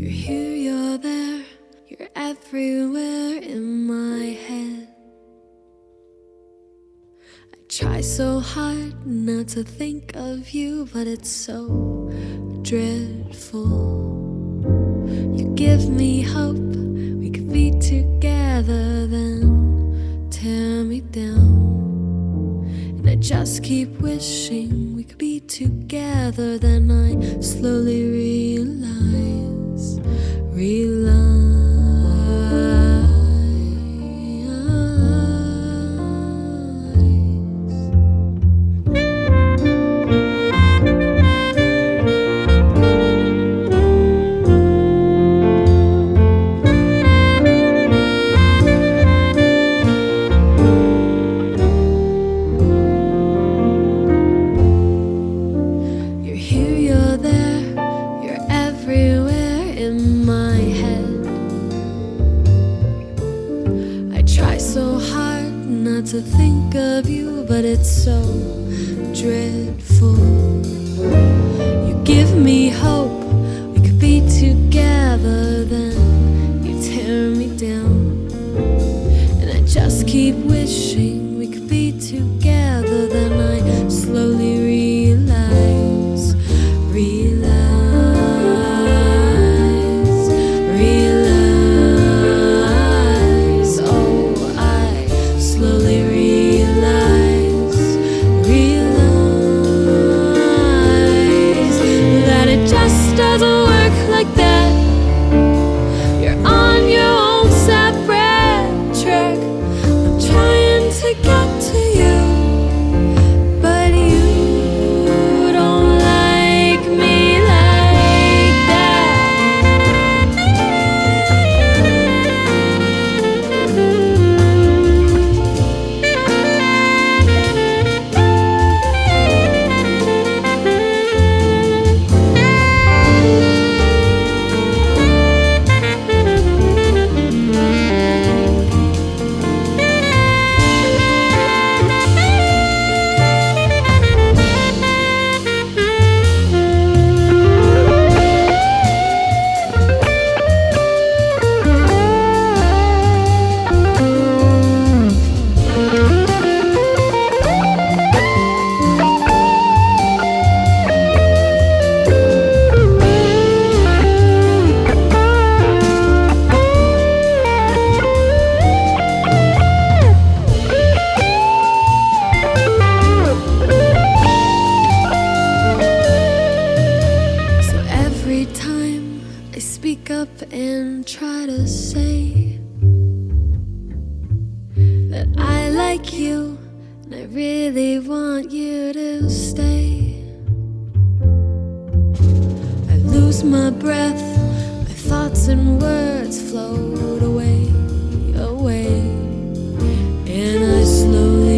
You're here, you're there, you're everywhere in my head. I try so hard not to think of you, but it's so dreadful. You give me hope, we could be together, then tear me down. And I just keep wishing we could be together, then I slowly realize. You're here, you're there, you're everywhere in my head. I try so hard not to think of you, but it's so dreadful. You give me hope, we could be together, then you tear me down. And I just keep wishing we could be together, then I slowly realize. Oh, I slowly realize that it just doesn't work like that. You're on your own separate track. I'm trying to get to you, but you don't like me like that. So every time I speak up and try to say that I like you and I really want you to stay, I lose my breath, my thoughts and words float away, and I slowly